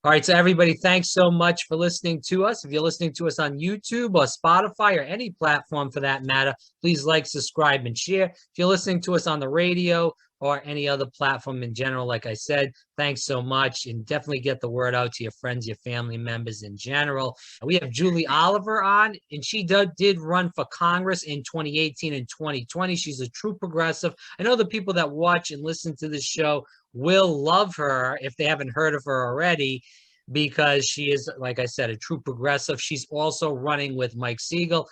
All right, so everybody, thanks so much for listening to us. If you're listening to us on YouTube or Spotify or any platform for that matter, please like, subscribe, and share. If you're listening to us on the radio or any other platform in general, like I said, thanks so much. And definitely get the word out to your friends, your family members in general. We have Julie Oliver on, and she did run for Congress in 2018 and 2020. She's a true progressive. I know the people that watch and listen to this show will love her if they haven't heard of her already, because she is, like I said, a true progressive. She's also running with Mike Siegel,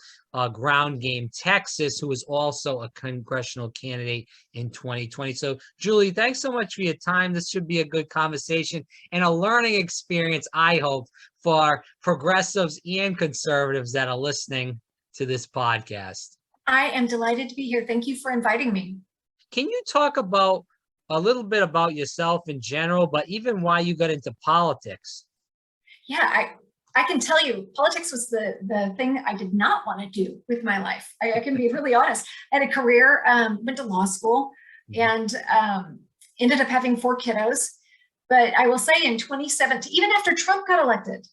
Ground Game Texas, who is also a congressional candidate in 2020. So, Julie, thanks so much for your time. This should be a good conversation and a learning experience, I hope, for progressives and conservatives that are listening to this podcast. I am delighted to be here. Thank you for inviting me. Can you talk about a little bit about yourself in general, but even why you got into politics? Yeah, I can tell you, politics was the thing I did not want to do with my life. I can be really honest. I had a career, went to law school, and ended up having 4 kiddos. But I will say in 2017, even after Trump got elected,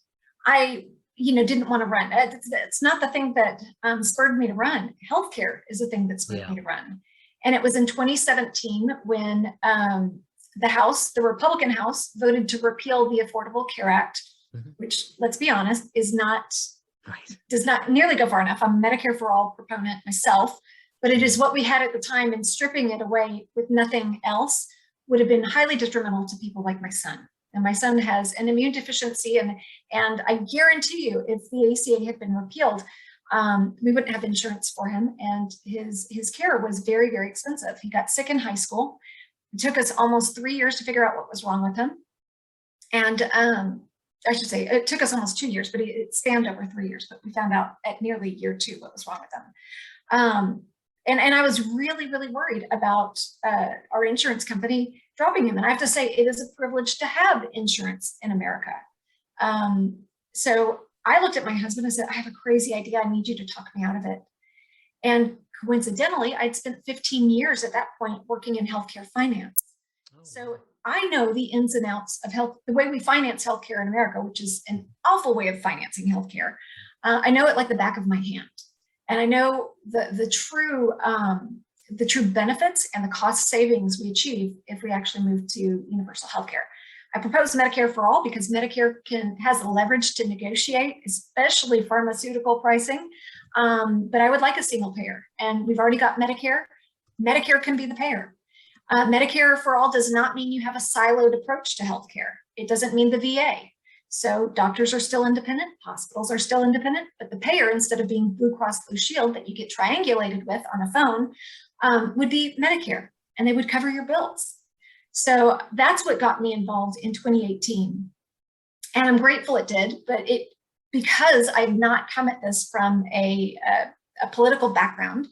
I didn't want to run. It's not the thing that spurred me to run. Healthcare is the thing that spurred me to run. And it was in 2017 when the Republican House, voted to repeal the Affordable Care Act, which, let's be honest, does not nearly go far enough. I'm a Medicare for All proponent myself, but it is what we had at the time, and stripping it away with nothing else would have been highly detrimental to people like my son. And my son has an immune deficiency, and I guarantee you, if the ACA had been repealed, we wouldn't have insurance for him, and his care was very, very expensive. He got sick in high school. It took us almost 3 years to figure out what was wrong with him. And I should say it took us almost 2 years, but it spanned over 3 years, but we found out at nearly year 2 what was wrong with him. And I was really, really worried about our insurance company dropping him. And I have to say, it is a privilege to have insurance in America. So I looked at my husband and said, I have a crazy idea. I need you to talk me out of it. And coincidentally, I'd spent 15 years at that point working in healthcare finance. So I know the ins and outs of health, the way we finance healthcare in America, which is an awful way of financing healthcare. I know it like the back of my hand. And I know the true benefits and the cost savings we achieve if we actually move to universal healthcare. I propose Medicare for All because Medicare has the leverage to negotiate, especially pharmaceutical pricing. But I would like a single payer, and we've already got Medicare. Medicare can be the payer. Medicare for All does not mean you have a siloed approach to healthcare. It doesn't mean the VA. So doctors are still independent, hospitals are still independent, but the payer, instead of being Blue Cross Blue Shield that you get triangulated with on a phone, would be Medicare, and they would cover your bills. So that's what got me involved in 2018. And I'm grateful it did, but because I had not come at this from a political background,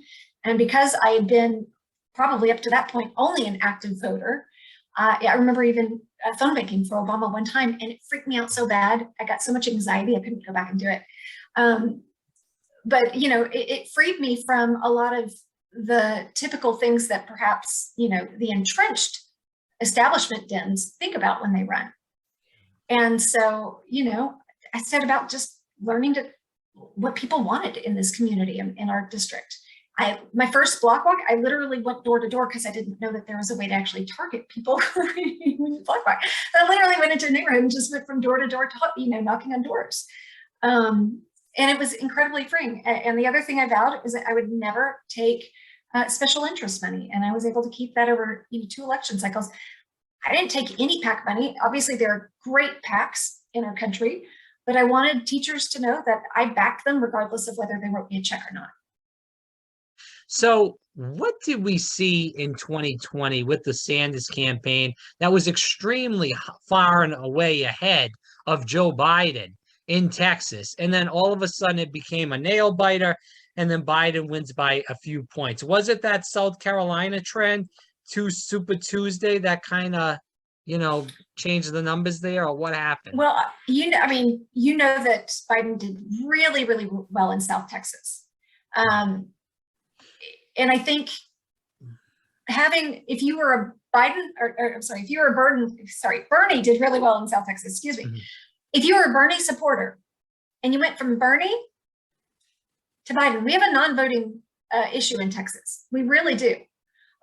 and because I had been probably up to that point only an active voter. I remember even phone banking for Obama one time, and it freaked me out so bad. I got so much anxiety, I couldn't go back and do it. But it freed me from a lot of the typical things that perhaps, the entrenched establishment dens think about when they run. And so, I set about just learning what people wanted in this community, in our district. My first block walk, I literally went door to door because I didn't know that there was a way to actually target people when you block walk. I literally went into a neighborhood and just went from door to door, knocking on doors. And it was incredibly freeing. And the other thing I vowed is that I would never take special interest money. And I was able to keep that over 2 election cycles. I didn't take any PAC money. Obviously, there are great PACs in our country, but I wanted teachers to know that I backed them regardless of whether they wrote me a check or not. So what did we see in 2020 with the Sanders campaign that was extremely far and away ahead of Joe Biden in Texas? And then all of a sudden it became a nail biter, and then Biden wins by a few points. Was it that South Carolina trend to Super Tuesday that kind of, changed the numbers there, or what happened? Well, that Biden did really, really well in South Texas. And I think if you were Biden, or I'm sorry, if you were Bernie did really well in South Texas, excuse me. If you were a Bernie supporter and you went from Bernie to Biden, we have a non-voting issue in Texas. We really do.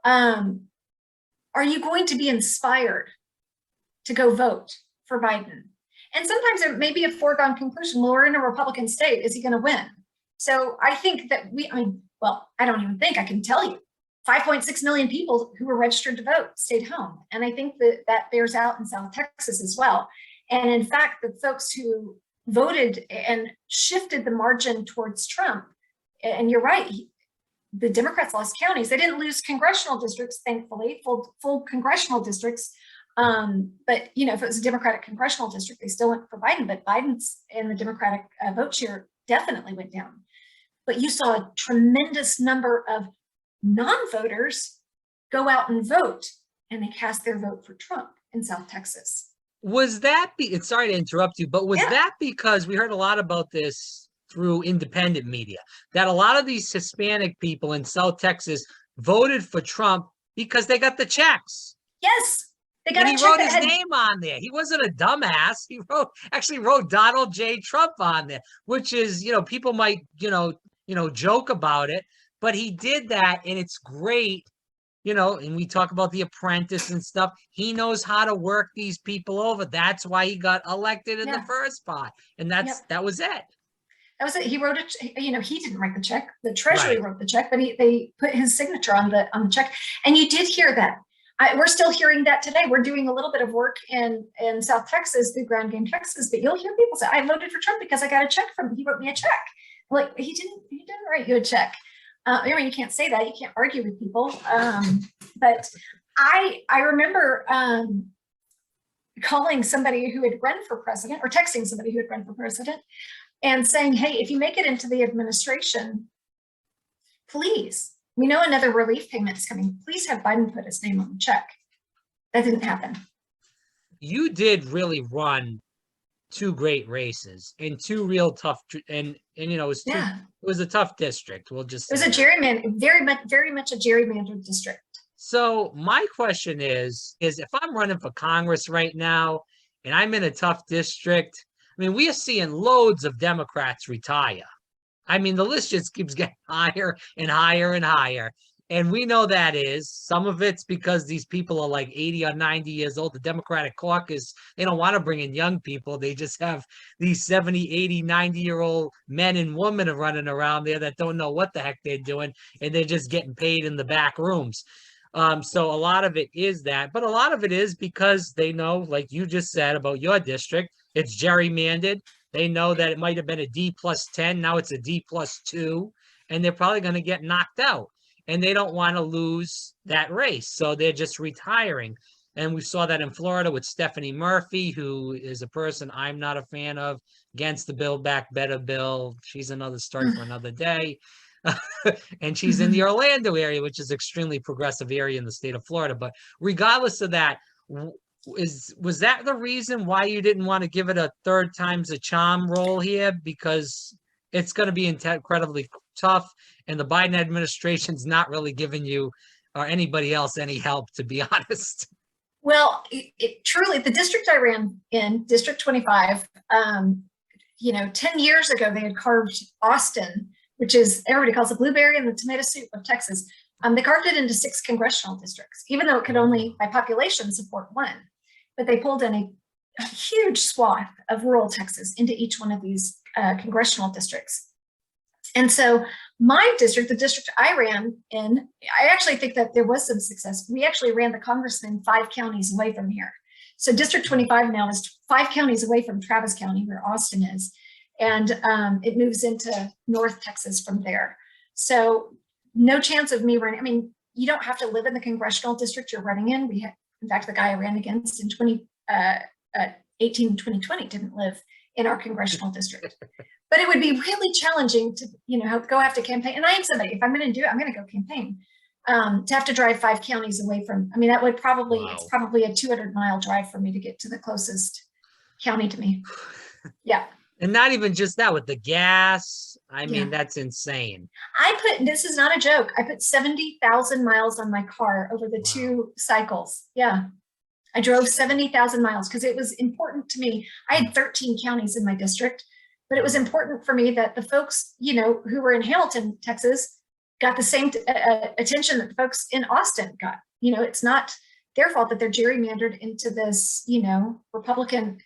Are you going to be inspired to go vote for Biden? And sometimes it may be a foregone conclusion. Well, we're in a Republican state. Is he going to win? So I think that I don't even think, I can tell you, 5.6 million people who were registered to vote stayed home. And I think that bears out in South Texas as well. And in fact, the folks who voted and shifted the margin towards Trump, and you're right, the Democrats lost counties. They didn't lose congressional districts, thankfully, full congressional districts. But if it was a Democratic congressional district, they still went for Biden, but Biden's and the Democratic vote share definitely went down. But you saw a tremendous number of non-voters go out and vote, and they cast their vote for Trump in South Texas. Was that sorry to interrupt you, but was that because we heard a lot about this through independent media, that a lot of these Hispanic people in South Texas voted for Trump because they got the checks? Yes. They got and he wrote his name on there. He wasn't a dumbass. He actually wrote Donald J. Trump on there, which is, people might, joke about it, but he did that, and it's great. And we talk about The Apprentice and stuff. He knows how to work these people over. That's why he got elected in the first spot. And that was it. That was it. He wrote it. He didn't write the check. The Treasury wrote the check, but they put his signature on the check. And you did hear that. We're still hearing that today. We're doing a little bit of work in South Texas through Ground Game Texas, but you'll hear people say, "I voted for Trump because I got a check from him. He wrote me a check." Like, he didn't write you a check. You can't say that. You can't argue with people. But I remember calling somebody who had run for president, or texting somebody who had run for president, and saying, "Hey, if you make it into the administration, please, we know another relief payment is coming. Please have Biden put his name on the check." That didn't happen. You did really run two great races and two real tough, and it was a tough district. We'll just, it was a very much a gerrymandered district. So my question is if I'm running for Congress right now and I'm in a tough district, we are seeing loads of Democrats retire. The list just keeps getting higher and higher and higher. And we know that is, some of it's because these people are like 80 or 90 years old. The Democratic caucus, they don't want to bring in young people. They just have these 70, 80, 90-year-old men and women are running around there that don't know what the heck they're doing, and they're just getting paid in the back rooms. So a lot of it is that, but a lot of it is because they know, like you just said about your district, it's gerrymandered. They know that it might have been a D+10. Now it's a D+2, and they're probably going to get knocked out. And they don't want to lose that race. So they're just retiring. And we saw that in Florida with Stephanie Murphy, who is a person I'm not a fan of, against the Build Back Better bill. She's another story for another day. And she's in the Orlando area, which is extremely progressive area in the state of Florida. But regardless of that, was that the reason why you didn't want to give it a third time's a charm role here? Because it's going to be incredibly tough, and the Biden administration's not really giving you or anybody else any help, to be honest. Well, truly, the district I ran in, District 25, 10 years ago, they had carved Austin, which is, everybody calls it blueberry and the tomato soup of Texas. They carved it into 6 congressional districts, even though it could only, by population, support 1. But they pulled in a huge swath of rural Texas into each one of these congressional districts. And so my district, the district I ran in, I actually think that there was some success. We actually ran the congressman 5 counties away from here. So District 25 now is 5 counties away from Travis County, where Austin is. And it moves into North Texas from there. So no chance of me running. You don't have to live in the congressional district you're running in. In fact, the guy I ran against in 2018 and 2020 didn't live in our congressional district. But it would be really challenging to, go have to campaign. And I am somebody, if I'm going to do it, I'm going to go campaign. To have to drive 5 counties away from, that would probably, it's probably a 200-mile drive for me to get to the closest county to me. Yeah. And not even just that, with the gas. I Yeah. mean, that's insane. This is not a joke. I put 70,000 miles on my car over the Wow. 2 cycles. Yeah. I drove 70,000 miles because it was important to me. I had 13 counties in my district, but it was important for me that the folks, you know, who were in Hamilton, Texas, got the same attention that the folks in Austin got. You know, it's not their fault that they're gerrymandered into this, you know,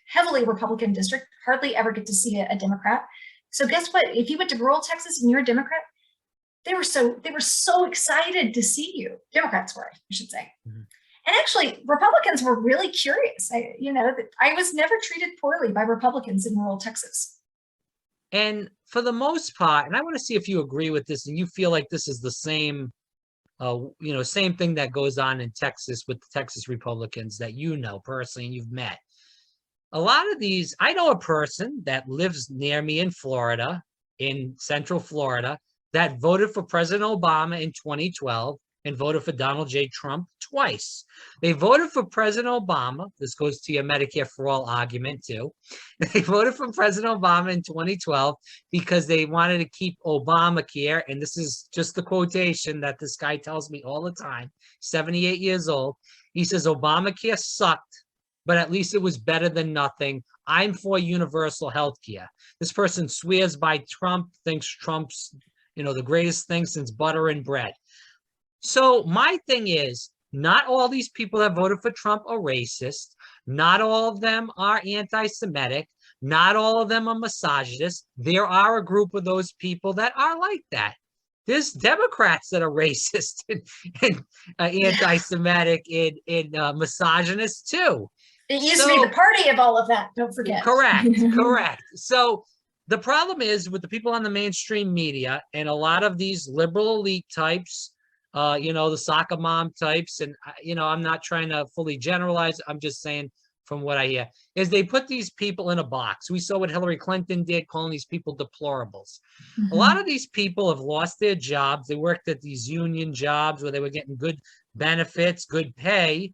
heavily Republican district, hardly ever get to see a Democrat. So guess what? If you went to rural Texas and you're a Democrat, they were so excited to see you. Democrats were, I should say. Mm-hmm. And actually, Republicans were really curious. I was never treated poorly by Republicans in rural Texas. And for the most part, and I want to see if you agree with this and you feel like this is the same, same thing that goes on in Texas with the Texas Republicans that you know personally and you've met. A lot of these, I know a person that lives near me in Florida, in Central Florida, that voted for President Obama in 2012 and voted for Donald J. Trump twice. They voted for President Obama. This goes to your Medicare for All argument too. They voted for President Obama in 2012 because they wanted to keep Obamacare. And this is just the quotation that this guy tells me all the time, 78 years old. He says, Obamacare sucked, but at least it was better than nothing. I'm for universal health care. This person swears by Trump, thinks Trump's, the greatest thing since butter and bread. So my thing is, not all these people that voted for Trump are racist. Not all of them are anti-Semitic. Not all of them are misogynist. There are a group of those people that are like that. There's Democrats that are racist and anti-Semitic and misogynist too. It used to be the party of all of that. Don't forget. Correct. So the problem is with the people on the mainstream media and a lot of these liberal elite types, the soccer mom types, and, I'm not trying to fully generalize. I'm just saying from what I hear, is they put these people in a box. We saw what Hillary Clinton did, calling these people deplorables. Mm-hmm. A lot of these people have lost their jobs. They worked at these union jobs where they were getting good benefits, good pay,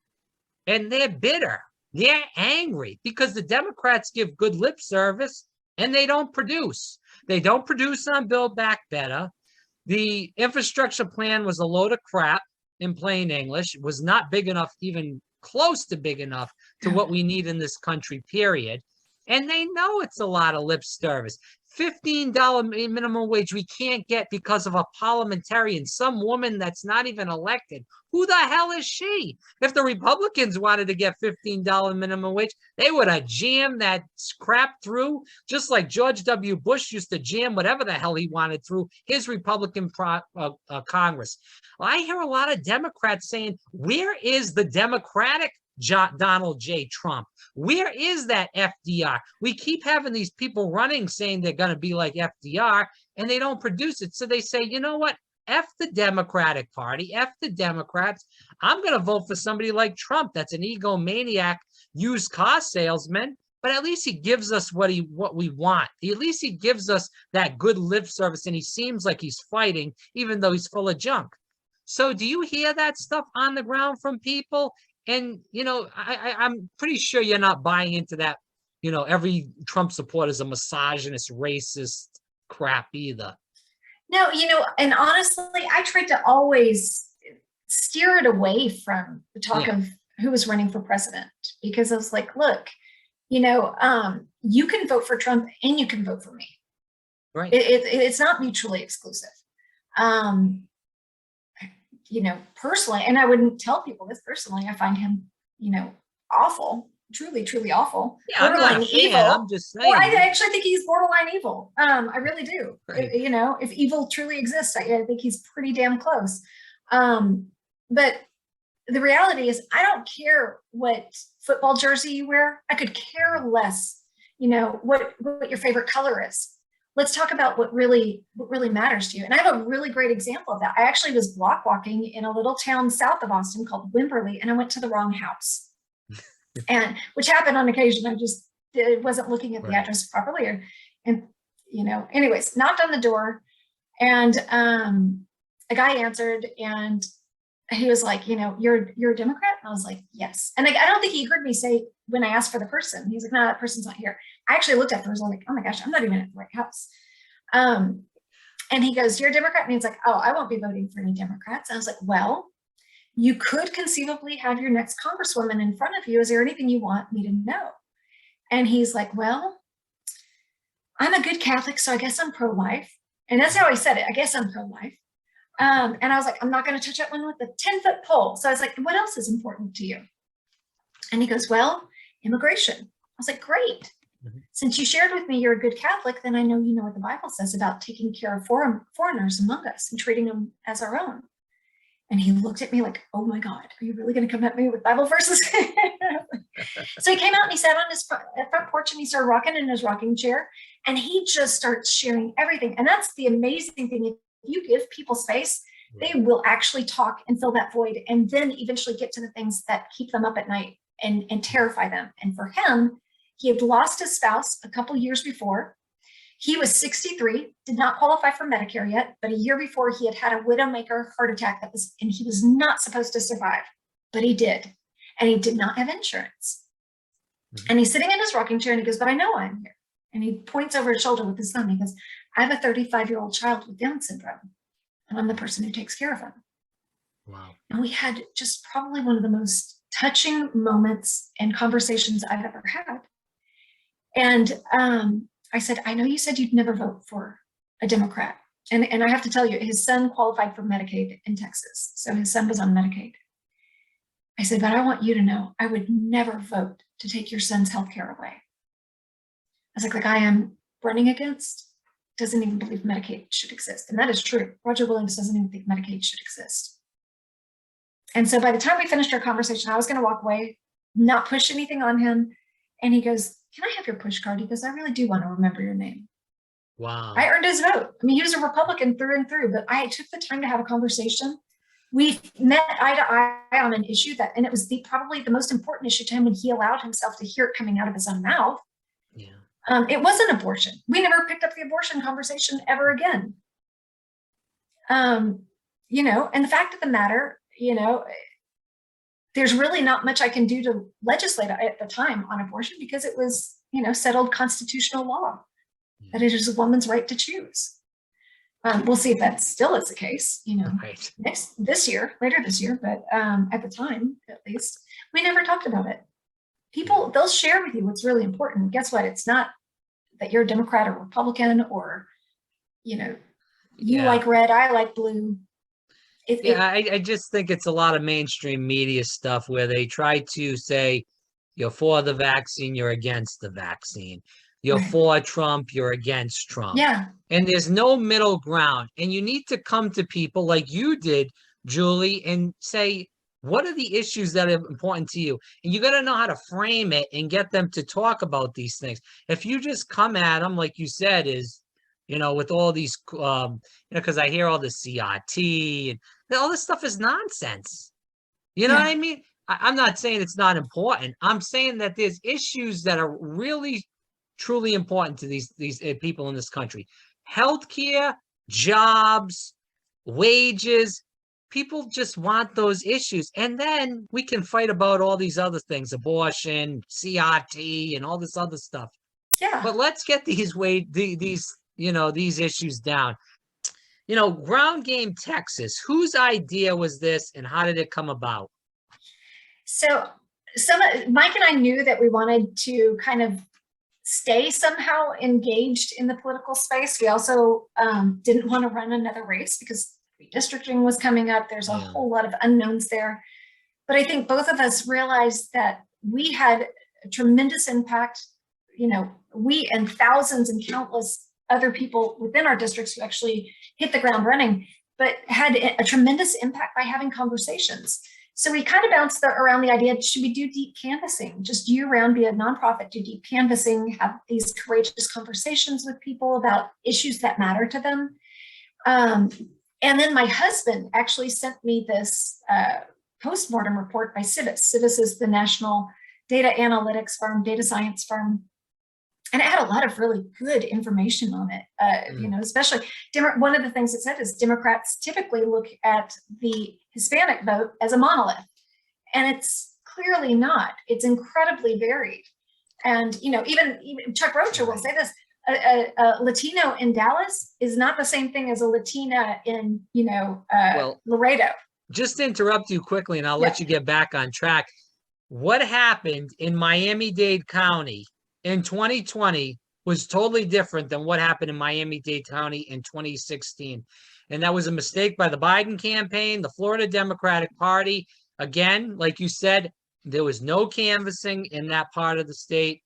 and they're bitter. They're angry because the Democrats give good lip service and they don't produce. They don't produce on Build Back Better. The infrastructure plan was a load of crap, in plain English. It was not big enough, even close to big enough to what we need in this country, period. And they know it's a lot of lip service. $15 minimum wage we can't get because of a parliamentarian, some woman that's not even elected. Who the hell is she? If the Republicans wanted to get $15 minimum wage, they would have jammed that crap through, just like George W. Bush used to jam whatever the hell he wanted through his Republican Congress. Well, I hear a lot of Democrats saying, where is the Democratic Donald J. Trump? Where is that FDR? We keep having these people running saying they're going to be like FDR and they don't produce it. So they say, you know what? F the Democratic Party, F the Democrats. I'm going to vote for somebody like Trump that's an egomaniac used car salesman, but at least he gives us what we want. At least he gives us that good lip service and he seems like he's fighting even though he's full of junk. So do you hear that stuff on the ground from people? And, I'm pretty sure you're not buying into that, every Trump supporter is a misogynist, racist crap either. No, and honestly, I tried to always steer it away from the talk of who was running for president, because I was like, look, you can vote for Trump and you can vote for me. Right. It's not mutually exclusive. Personally, and I wouldn't tell people this personally, I find him, awful, truly, truly awful. Yeah, borderline evil. I'm just saying. Well, I actually think he's borderline evil. I really do. Right. If evil truly exists, I think he's pretty damn close. But the reality is, I don't care what football jersey you wear. I could care less, what your favorite color is. Let's talk about what really matters to you. And I have a really great example of that. I actually was block walking in a little town south of Austin called Wimberley, and I went to the wrong house, and which happened on occasion. I wasn't looking at the address properly, anyways, knocked on the door, and a guy answered, and he was like, you're a Democrat? And I was like, yes. And I don't think he heard me say when I asked for the person. He's like, no, that person's not here. I actually looked at the person, like, oh my gosh, I'm not even at the right house. And he goes, you're a Democrat? And he's like, oh, I won't be voting for any Democrats. And I was like, well, you could conceivably have your next congresswoman in front of you. Is there anything you want me to know? And he's like, well, I'm a good Catholic, so I guess I'm pro-life. And that's how I said it. I guess I'm pro-life. And I was like, I'm not going to touch that one with a 10-foot pole. So I was like, what else is important to you? And he goes, well, immigration. I was like, great. Since you shared with me you're a good Catholic, then I know you know what the Bible says about taking care of foreigners among us and treating them as our own. And he looked at me like, oh my God, are you really going to come at me with Bible verses? So he came out and he sat on his front porch and he started rocking in his rocking chair. And he just starts sharing everything. And that's the amazing thing. If you give people space, they will actually talk and fill that void and then eventually get to the things that keep them up at night and terrify them. And for him, he had lost his spouse a couple years before. He was 63, did not qualify for Medicare yet, but a year before he had had a widowmaker heart attack and he was not supposed to survive, but he did. And he did not have insurance. And he's sitting in his rocking chair and he goes, but I know I'm here. And he points over his shoulder with his thumb. He goes, I have a 35-year-old child with Down syndrome, and I'm the person who takes care of him. Wow. And we had just probably one of the most touching moments and conversations I've ever had. And I said, I know you said you'd never vote for a Democrat. And I have to tell you, his son qualified for Medicaid in Texas. So his son was on Medicaid. I said, but I want you to know, I would never vote to take your son's health care away. I was like, the guy I'm running against doesn't even believe Medicaid should exist. And that is true. Roger Williams doesn't even think Medicaid should exist. And so by the time we finished our conversation, I was going to walk away, not push anything on him. And he goes, can I have your push card? He goes, I really do want to remember your name. Wow. I earned his vote. I mean, he was a Republican through and through, but I took the time to have a conversation. We met eye to eye on an issue and it was probably the most important issue to him when he allowed himself to hear it coming out of his own mouth. Yeah. It wasn't abortion. We never picked up the abortion conversation ever again. And the fact of the matter, there's really not much I can do to legislate at the time on abortion because it was, settled constitutional law that it is a woman's right to choose. We'll see if that still is the case, Right. later this year, but at the time, at least, we never talked about it. People, they'll share with you what's really important. Guess what? It's not that you're a Democrat or Republican or, you like red, I like blue. I just think it's a lot of mainstream media stuff where they try to say, you're for the vaccine, you're against the vaccine. You're for Trump, you're against Trump. Yeah. And there's no middle ground. And you need to come to people like you did, Julie, and say, what are the issues that are important to you? And you got to know how to frame it and get them to talk about these things. If you just come at them, like you said, with all these, because I hear all the CRT and all this stuff is nonsense. You know what I mean? I'm not saying it's not important. I'm saying that there's issues that are really, truly important to these people in this country. Healthcare, jobs, wages. People just want those issues. And then we can fight about all these other things, abortion, CRT, and all this other stuff. Yeah. But let's get these issues down. Ground Game Texas, whose idea was this and how did it come about? So Mike and I knew that we wanted to kind of stay somehow engaged in the political space. We also didn't want to run another race because redistricting was coming up. There's a whole lot of unknowns there. But I think both of us realized that we had a tremendous impact, we and thousands and countless other people within our districts who actually hit the ground running, but had a tremendous impact by having conversations. So we kind of bounced around the idea, should we do deep canvassing? Just year-round, be a nonprofit, do deep canvassing, have these courageous conversations with people about issues that matter to them. And then my husband actually sent me this postmortem report by Civis. Civis is the national data analytics firm, data science firm. and it had a lot of really good information on it. You know, especially one of the things it said is Democrats typically look at the Hispanic vote as a monolith, and it's clearly not. It's incredibly varied. And, you know, even Chuck Rocha will say this, a Latino in Dallas is not the same thing as a Latina in, you know, Laredo. Just to interrupt you quickly, and I'll let you get back on track. What happened in Miami-Dade County in 2020 was totally different than what happened in Miami-Dade County in 2016. And that was a mistake by the Biden campaign, the Florida Democratic Party. Again, like you said, there was no canvassing in that part of the state.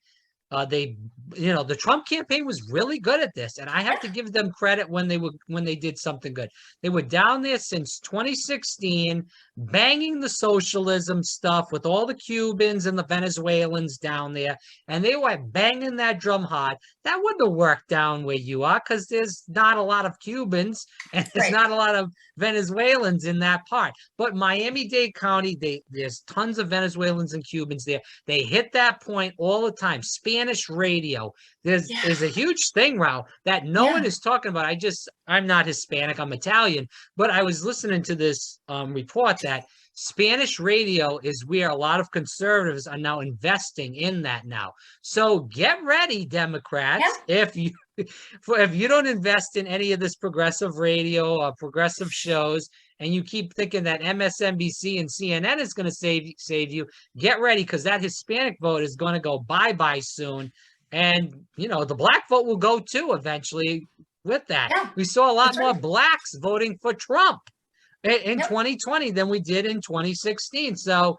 The Trump campaign was really good at this, and I have to give them credit when they did something good. They were down there since 2016, banging the socialism stuff with all the Cubans and the Venezuelans down there, and they were banging that drum hard. That wouldn't have worked down where you are because there's not a lot of Cubans and there's not a lot of Venezuelans in that part. But Miami-Dade County, there's tons of Venezuelans and Cubans there. They hit that point all the time. Spanish radio. There's a huge thing, Rao, that no one is talking about. I'm not Hispanic, I'm Italian, but I was listening to this report that Spanish radio is where a lot of conservatives are now investing in that now. So get ready, Democrats. If you don't invest in any of this progressive radio or progressive shows, and you keep thinking that MSNBC and CNN is going to save you, get ready, because that Hispanic vote is going to go bye-bye soon. And, you know, the black vote will go too eventually with that. Yeah, we saw a lot more blacks voting for Trump in 2020 than we did in 2016. So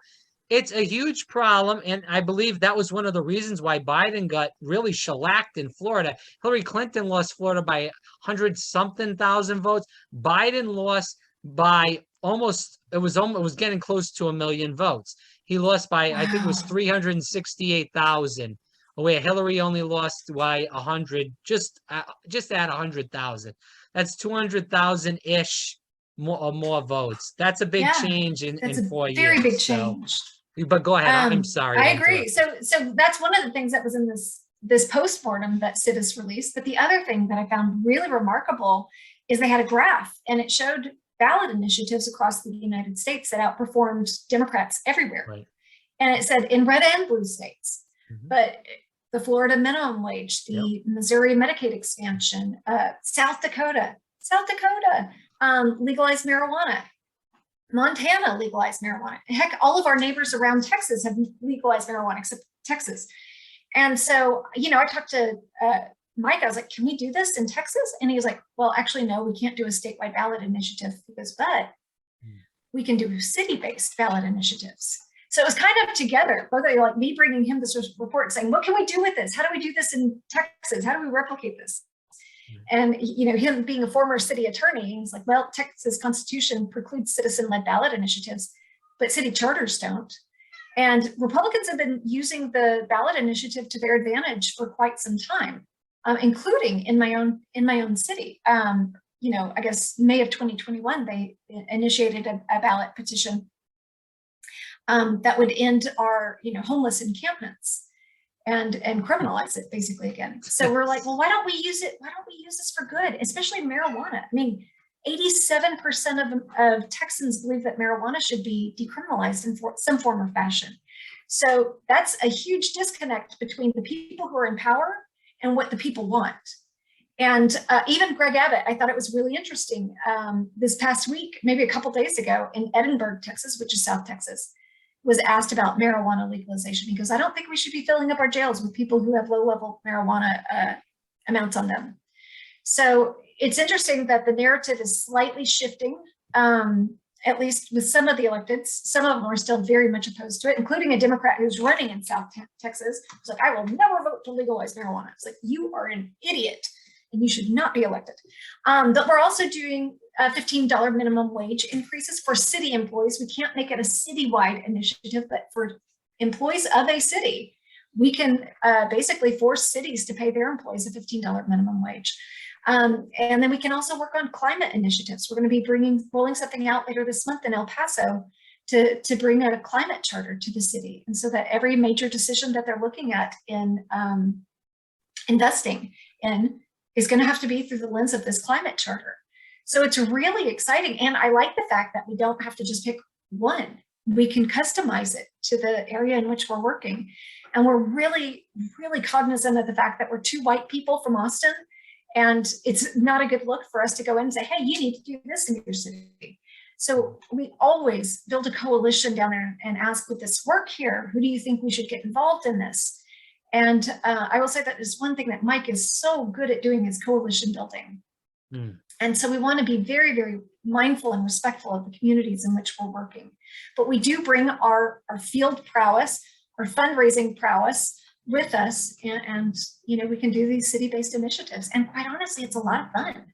it's a huge problem. And I believe that was one of the reasons why Biden got really shellacked in Florida. Hillary Clinton lost Florida by 100-something thousand votes. Biden lost by it was getting close to 1 million votes. He lost by, I think it was 368,000, where Hillary only lost by 100, just at 100,000. That's 200,000-ish more votes. That's a big change in 4 years. Very big change. But go ahead. I'm sorry. I agree. So that's one of the things that was in this postmortem that Civis released. But the other thing that I found really remarkable is they had a graph, and it showed ballot initiatives across the United States that outperformed Democrats everywhere. Right. And it said in red and blue states, but the Florida minimum wage, the Missouri Medicaid expansion, South Dakota, legalized marijuana, Montana legalized marijuana. Heck, all of our neighbors around Texas have legalized marijuana except Texas. And so, you know, I talked to Mike, I was like, can we do this in Texas? And he was like, well, actually, no, we can't do a statewide ballot initiative. He goes, but we can do city-based ballot initiatives. So it was kind of together, both of you, like me bringing him this report saying, what can we do with this? How do we do this in Texas? How do we replicate this? And, you know, him being a former city attorney, he's like, well, Texas Constitution precludes citizen-led ballot initiatives, but city charters don't. And Republicans have been using the ballot initiative to their advantage for quite some time. Including in my own city. You know, I guess May of 2021, they initiated a ballot petition that would end our, you know, homeless encampments and criminalize it basically again. So we're like, well, why don't we use it? Why don't we use this for good, especially marijuana? I mean, 87% of Texans believe that marijuana should be decriminalized in some form or fashion. So that's a huge disconnect between the people who are in power and what the people want. And even Greg Abbott, I thought it was really interesting. This past week, maybe a couple days ago in Edinburgh, Texas, which is South Texas, was asked about marijuana legalization. He goes, I don't think we should be filling up our jails with people who have low-level marijuana amounts on them. So it's interesting that the narrative is slightly shifting, at least with some of the electeds. Some of them are still very much opposed to it, including a Democrat who's running in South Texas. It's like, I will never vote to legalize marijuana. It's like, you are an idiot and you should not be elected. But we're also doing $15 minimum wage increases for city employees. We can't make it a citywide initiative, but for employees of a city, we can basically force cities to pay their employees a $15 minimum wage. And then we can also work on climate initiatives. We're going to be rolling something out later this month in El Paso to bring a climate charter to the city. And so that every major decision that they're looking at in investing in is going to have to be through the lens of this climate charter. So it's really exciting. And I like the fact that we don't have to just pick one. We can customize it to the area in which we're working. And we're really, really cognizant of the fact that we're two white people from Austin. And it's not a good look for us to go in and say, hey, you need to do this in your city. So we always build a coalition down there and ask, would this work here? Who do you think we should get involved in this? And I will say that is one thing that Mike is so good at doing, is coalition building. And so we want to be very, very mindful and respectful of the communities in which we're working. But we do bring our field prowess, our fundraising prowess with us. And you know, we can do these city-based initiatives. And quite honestly, it's a lot of fun.